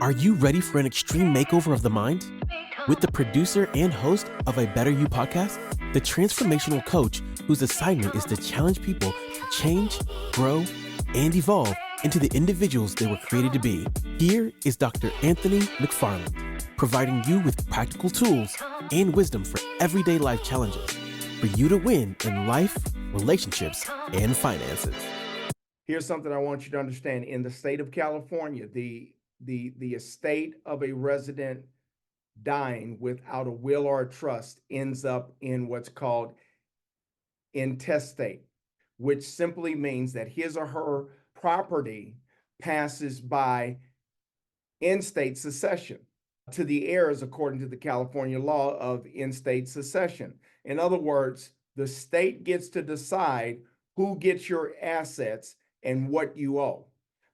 Are you ready for an extreme makeover of the mind? With the producer and host of A Better You podcast, the transformational coach whose assignment is to challenge people to change, grow, and evolve into the individuals they were created to be. Here is Dr. Anthony McFarland, providing you with practical tools and wisdom for everyday life challenges for you to win in life, relationships, and finances. Here's something I want you to understand. In the state of California, the estate of a resident dying without a will or a trust ends up in what's called intestate, which simply means that his or her property passes by in-state succession to the heirs according to the California law of in-state succession. In other words, the state gets to decide who gets your assets and what you owe.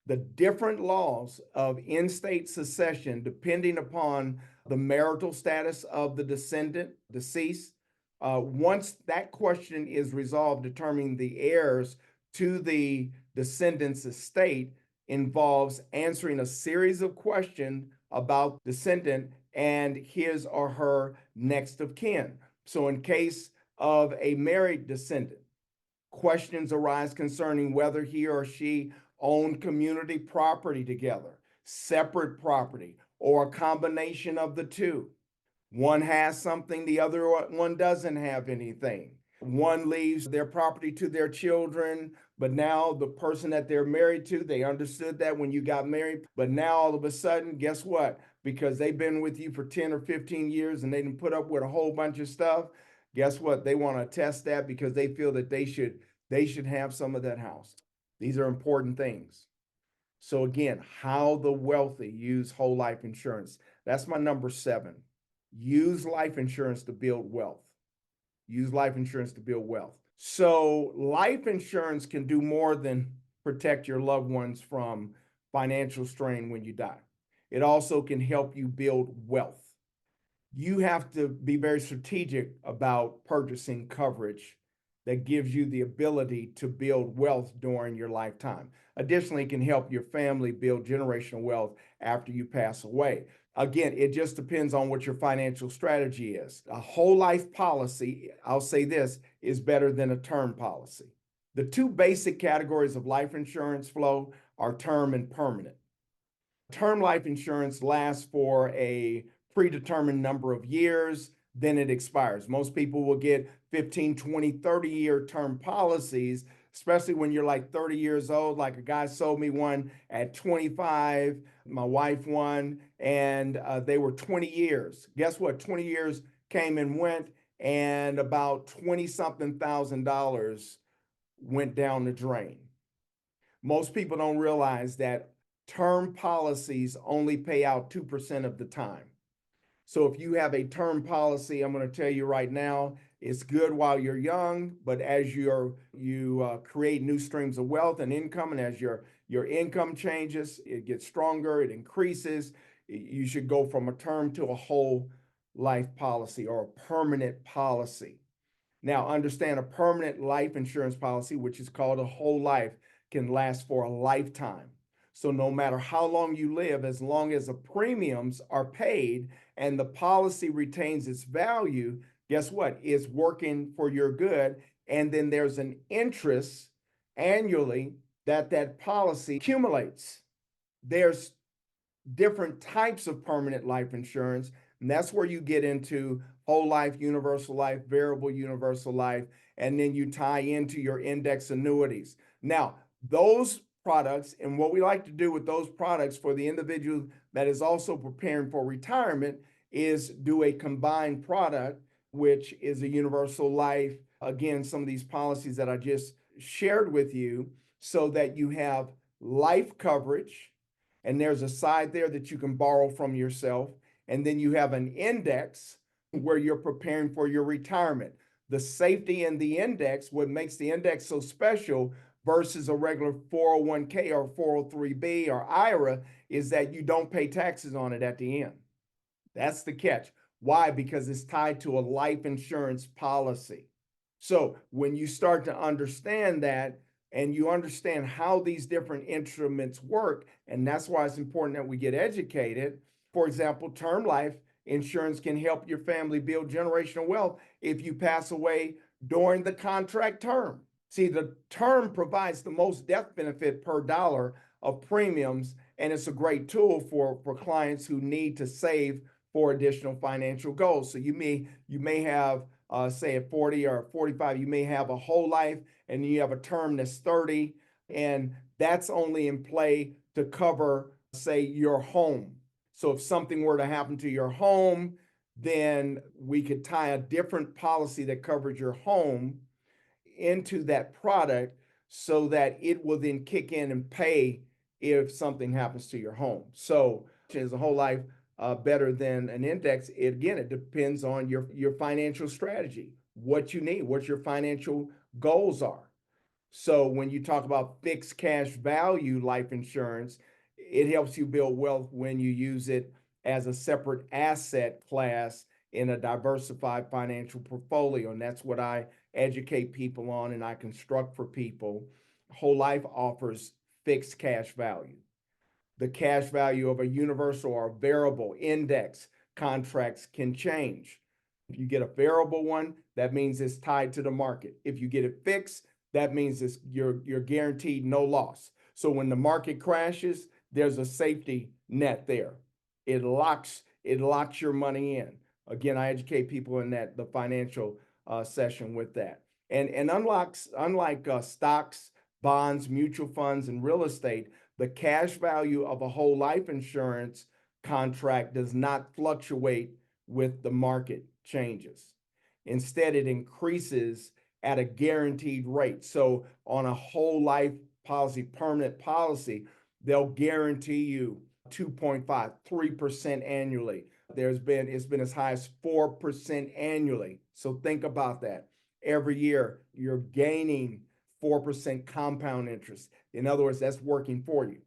The different laws of in-state succession, depending upon the marital status of the descendant, deceased, once that question is resolved, determining the heirs to the descendant's estate involves answering a series of questions about descendant and his or her next of kin. So in case of a married descendant, questions arise concerning whether he or she owned community property together, separate property, or a combination of the two. One has something, the other one doesn't have anything. One leaves their property to their children, but now the person that they're married to, they understood that when you got married, but now all of a sudden, guess what? Because they've been with you for 10 or 15 years and they didn't put up with a whole bunch of stuff, guess what? They want to test that because they feel that they should have some of that house. These are important things. So again, how the wealthy use whole life insurance. That's my number 7. Use life insurance to build wealth. Use life insurance to build wealth. So life insurance can do more than protect your loved ones from financial strain when you die. It also can help you build wealth. You have to be very strategic about purchasing coverage that gives you the ability to build wealth during your lifetime. Additionally, it can help your family build generational wealth after you pass away. Again, it just depends on what your financial strategy is. A whole life policy, I'll say this, is better than a term policy. The two basic categories of life insurance flow are term and permanent. Term life insurance lasts for a predetermined number of years, then it expires. Most people will get 15, 20, 30-year term policies, especially when you're like 30 years old. Like a guy sold me one at 25, my wife one, and they were 20 years. Guess what? 20 years came and went, and about 20-something thousand dollars went down the drain. Most people don't realize that term policies only pay out 2% of the time. So if you have a term policy, I'm going to tell you right now, it's good while you're young, but as you create new streams of wealth and income, and as your income changes, it gets stronger, it increases, you should go from a term to a whole life policy or a permanent policy. Now, understand a permanent life insurance policy, which is called a whole life, can last for a lifetime. So no matter how long you live, as long as the premiums are paid and the policy retains its value, guess what? It's working for your good. And then there's an interest annually that policy accumulates. There's different types of permanent life insurance, and that's where you get into whole life, universal life, variable universal life, and then you tie into your index annuities. Now, those products, and what we like to do with those products for the individual that is also preparing for retirement, is do a combined product, which is a universal life. Again, some of these policies that I just shared with you, so that you have life coverage, and there's a side there that you can borrow from yourself, and then you have an index where you're preparing for your retirement. The safety in the index, what makes the index so special versus a regular 401k or 403b or IRA, is that you don't pay taxes on it at the end. That's the catch. Why? Because it's tied to a life insurance policy. So when you start to understand that, and you understand how these different instruments work, and that's why it's important that we get educated. For example, term life insurance can help your family build generational wealth if you pass away during the contract term. See, the term provides the most death benefit per dollar of premiums, and it's a great tool for clients who need to save for additional financial goals. So you may have say at 40 or 45, you may have a whole life, and you have a term that's 30, and that's only in play to cover, say, your home. So if something were to happen to your home, then we could tie a different policy that covers your home into that product so that it will then kick in and pay if something happens to your home. So is a whole life better than an index? It depends on your financial strategy, what you need, what your financial goals are. So when you talk about fixed cash value life insurance, it helps you build wealth when you use it as a separate asset class in a diversified financial portfolio. And that's what I educate people on and I construct for people. Whole life offers fixed cash value. The cash value of a universal or variable index contracts can change. If you get a variable one, that means it's tied to the market. If you get it fixed, that means you're guaranteed no loss. So when the market crashes, there's a safety net there. It locks your money in. Again, I educate people in the financial session with that. And unlike stocks, bonds, mutual funds, and real estate, the cash value of a whole life insurance contract does not fluctuate with the market changes. Instead, it increases at a guaranteed rate. So on a whole life policy, permanent policy, they'll guarantee you 2.5, 3% annually. It's been as high as 4% annually. So think about that. Every year, you're gaining 4% compound interest. In other words, that's working for you.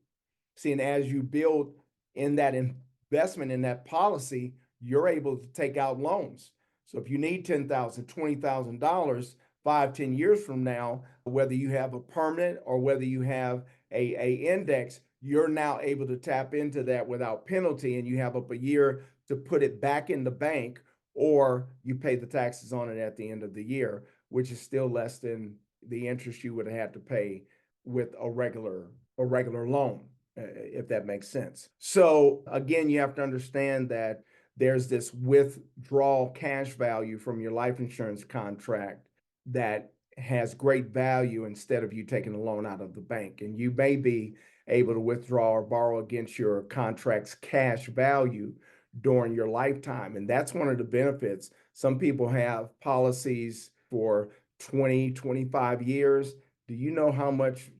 See, and as you build in that investment in that policy, you're able to take out loans. So if you need $10,000, $20,000, 5, 10 years from now, whether you have a permanent or whether you have a index, you're now able to tap into that without penalty, and you have up a year to put it back in the bank, or you pay the taxes on it at the end of the year, which is still less than the interest you would have had to pay with a regular loan, if that makes sense. So again, you have to understand that there's this withdrawal cash value from your life insurance contract that has great value instead of you taking a loan out of the bank. And you may be able to withdraw or borrow against your contract's cash value during your lifetime. And that's one of the benefits. Some people have policies for 20, 25 years. Do you know how much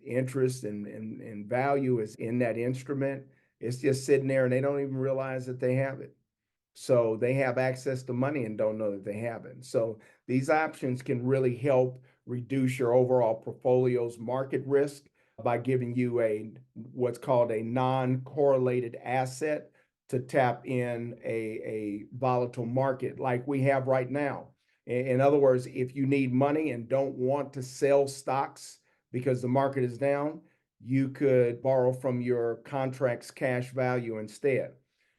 interest and value is in that instrument? It's just sitting there and they don't even realize that they have it. So they have access to money and don't know that they have it. So these options can really help reduce your overall portfolio's market risk by giving you what's called a non-correlated asset to tap in a volatile market like we have right now. In other words, if you need money and don't want to sell stocks because the market is down, you could borrow from your contract's cash value instead.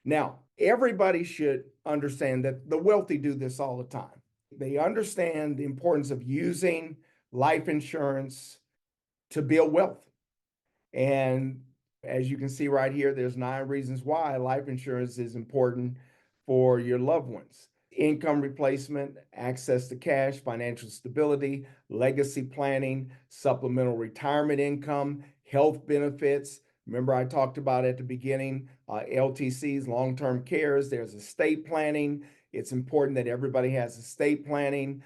Now, everybody should understand that the wealthy do this all the time. They understand the importance of using life insurance to build wealth. And as you can see right here, there's 9 reasons why life insurance is important for your loved ones. Income replacement, access to cash, financial stability, legacy planning, supplemental retirement income, health benefits. Remember, I talked about at the beginning, LTCs, long-term cares. There's estate planning. It's important that everybody has estate planning.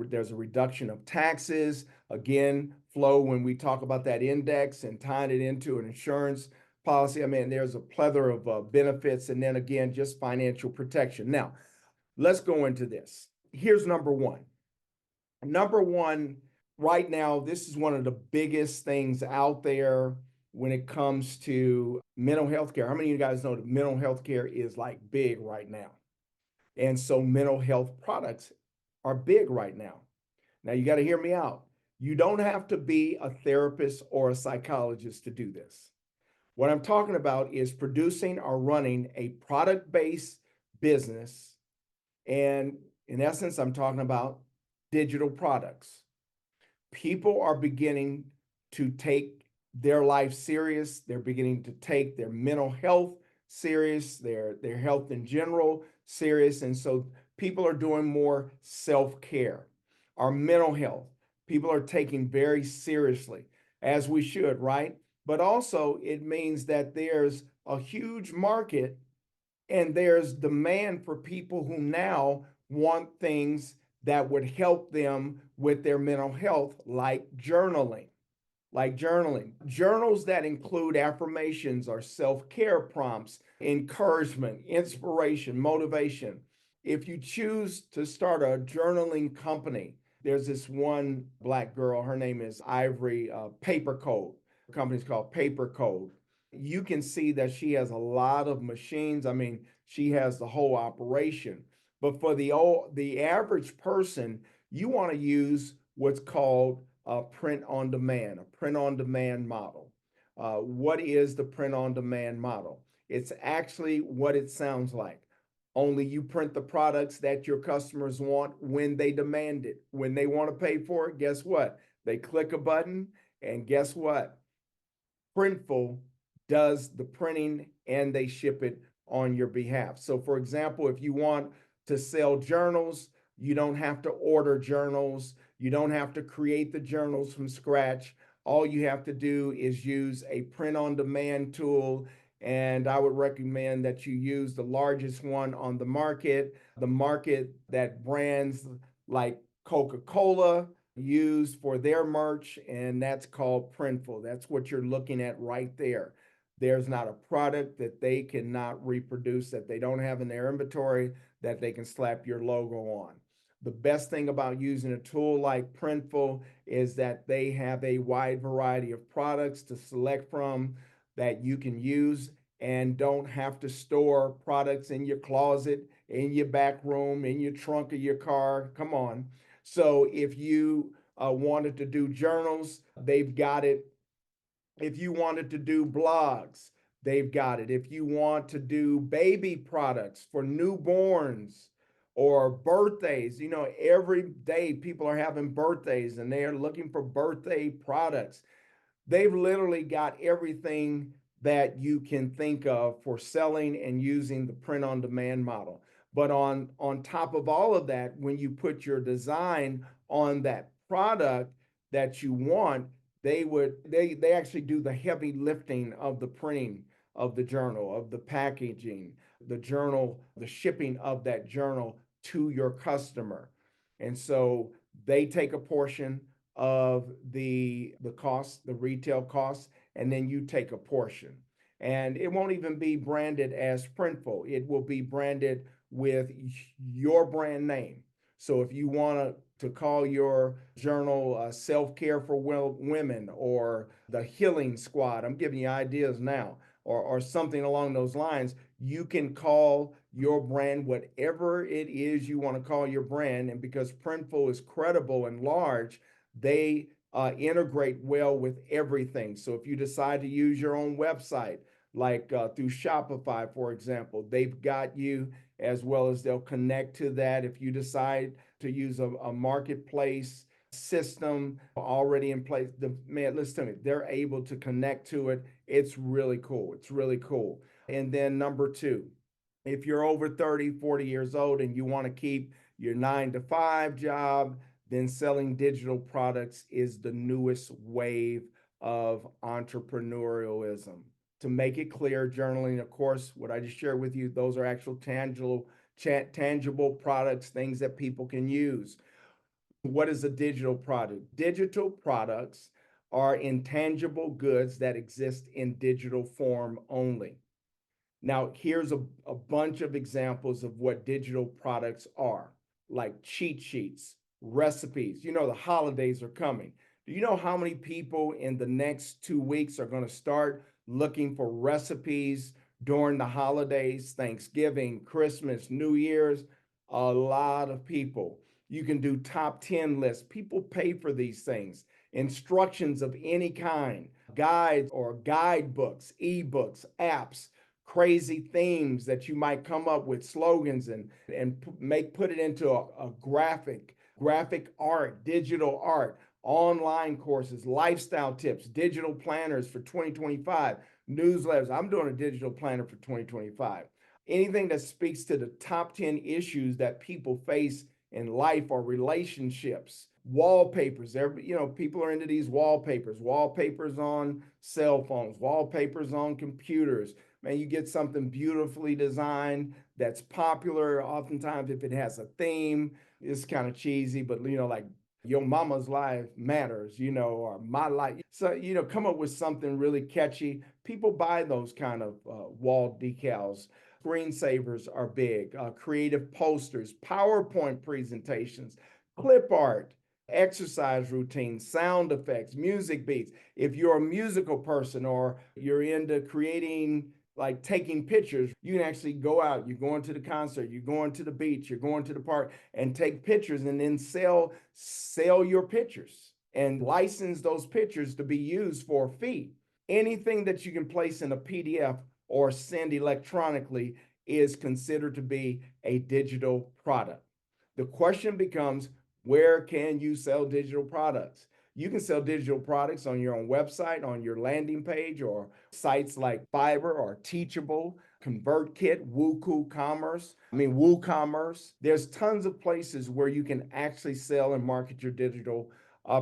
There's a reduction of taxes. Again, Flo, when we talk about that index and tying it into an insurance policy, I mean, there's a plethora of benefits. And then again, just financial protection. Now, let's go into this. Here's number one. Number one, right now, this is one of the biggest things out there when it comes to mental health care. How many of you guys know that mental health care is like big right now? And so mental health products are big right now. Now you got to hear me out. You don't have to be a therapist or a psychologist to do this. What I'm talking about is producing or running a product based business. And in essence, I'm talking about digital products. People are beginning to take their life serious. They're beginning to take their mental health serious, their health in general serious. And so people are doing more self-care. Our mental health, people are taking very seriously, as we should, right? But also it means that there's a huge market and there's demand for people who now want things that would help them with their mental health, like journaling. Like journaling. Journals that include affirmations or self care prompts, encouragement, inspiration, motivation. If you choose to start a journaling company, there's this one Black girl, her name is Ivory Paper Code. The company's called Paper Code. You can see that she has a lot of machines. I mean, she has the whole operation. But for the average person, you want to use what's called print on demand, a print on demand model. What is the print on demand model? It's actually what it sounds like. Only you print the products that your customers want when they demand it. When they want to pay for it, guess what? They click a button, and guess what? Printful does the printing and they ship it on your behalf. So, for example, if you want to sell journals, you don't have to order journals. You don't have to create the journals from scratch. All you have to do is use a print on demand tool. And I would recommend that you use the largest one on the market that brands like Coca-Cola use for their merch, and that's called Printful. That's what you're looking at right there. There's not a product that they cannot reproduce, that they don't have in their inventory, that they can slap your logo on. The best thing about using a tool like Printful is that they have a wide variety of products to select from that you can use and don't have to store products in your closet, in your back room, in your trunk of your car. Come on. So if you wanted to do journals, they've got it. If you wanted to do blogs, they've got it. If you want to do baby products for newborns or birthdays, every day people are having birthdays and they are looking for birthday products. They've literally got everything that you can think of for selling and using the print on demand model. But on top of all of that, when you put your design on that product that you want, they actually do the heavy lifting of the printing of the journal, of the packaging, the journal, the shipping of that journal to your customer. And so they take a portion of the cost, the retail cost, and then you take a portion. And it won't even be branded as Printful. It will be branded with your brand name. So if you want to call your journal Self-Care for Women or the Healing Squad, I'm giving you ideas now, or something along those lines, you can call your brand whatever it is you want to call your brand. And because Printful is credible and large, they integrate well with everything. So if you decide to use your own website, like through Shopify, for example, they've got you, as well as they'll connect to that. If you decide to use a marketplace system already in place, man, listen to me, they're able to connect to it. It's really cool. It's really cool. And then number two, if you're over 30, 40 years old and you want to keep your 9 to 5 job, then selling digital products is the newest wave of entrepreneurialism. To make it clear, journaling, of course, what I just shared with you, those are actual tangible products, things that people can use. What is a digital product? Digital products are intangible goods that exist in digital form only. Now, here's a bunch of examples of what digital products are, like cheat sheets, recipes. The holidays are coming. Do you know how many people in the next 2 weeks are going to start looking for recipes during the holidays, Thanksgiving, Christmas, New Year's? A lot of people. You can do top 10 lists. People pay for these things. Instructions of any kind, guides or guidebooks, ebooks, apps, crazy themes that you might come up with, slogans and put it into a graphic art, digital art, online courses, lifestyle tips, digital planners for 2025, newsletters. I'm doing a digital planner for 2025. Anything that speaks to the top 10 issues that people face in life or relationships. Wallpapers. People are into these wallpapers on cell phones, wallpapers on computers. Man, you get something beautifully designed that's popular. Oftentimes, if it has a theme, it's kind of cheesy, but like your mama's life matters, or my life. So, come up with something really catchy. People buy those kind of wall decals. Screensavers are big, creative posters, PowerPoint presentations, clip art, exercise routines, sound effects, music beats. If you're a musical person or you're into creating, like taking pictures, you can actually go out, you're going to the concert, you're going to the beach, you're going to the park and take pictures and then sell your pictures and license those pictures to be used for a fee. Anything that you can place in a PDF or send electronically is considered to be a digital product. The question becomes, where can you sell digital products? You can sell digital products on your own website, on your landing page, or sites like Fiverr or Teachable, ConvertKit, WooCommerce. There's tons of places where you can actually sell and market your digital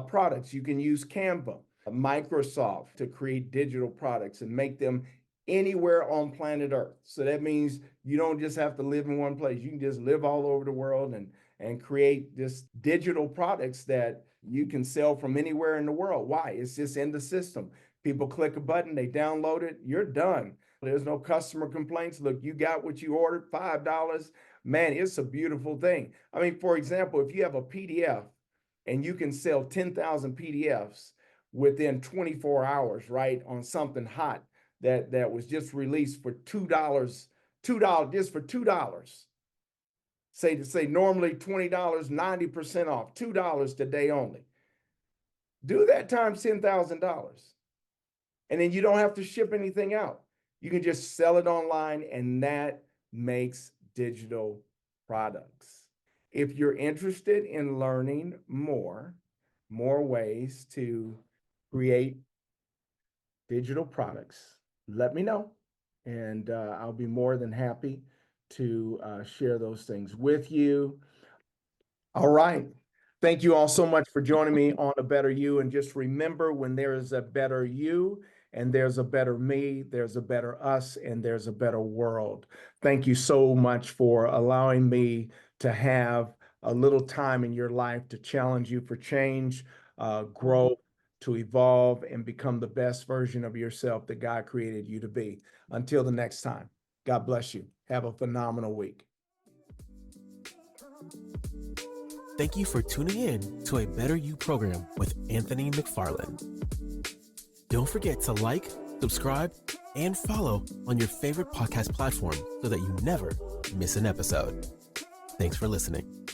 products. You can use Canva, Microsoft to create digital products and make them anywhere on planet Earth. So that means you don't just have to live in one place. You can just live all over the world and create just digital products that you can sell from anywhere in the world. Why? It's just in the system. People click a button, they download it, you're done. There's no customer complaints. Look, you got what you ordered, $5. Man, it's a beautiful thing. I mean, for example, if you have a PDF and you can sell 10,000 PDFs within 24 hours, right, on something hot, that was just released for $2, just for $2. Say normally $20, 90% off, $2 today only. Do that times $10,000. And then you don't have to ship anything out. You can just sell it online, and that makes digital products. If you're interested in learning more ways to create digital products, let me know, and I'll be more than happy to share those things with you. All right. Thank you all so much for joining me on A Better You. And just remember, when there is a better you and there's a better me, there's a better us, and there's a better world. Thank you so much for allowing me to have a little time in your life to challenge you for change, grow, to evolve, and become the best version of yourself that God created you to be. Until the next time, God bless you. Have a phenomenal week. Thank you for tuning in to A Better You program with Anthony McFarland. Don't forget to like, subscribe, and follow on your favorite podcast platform so that you never miss an episode. Thanks for listening.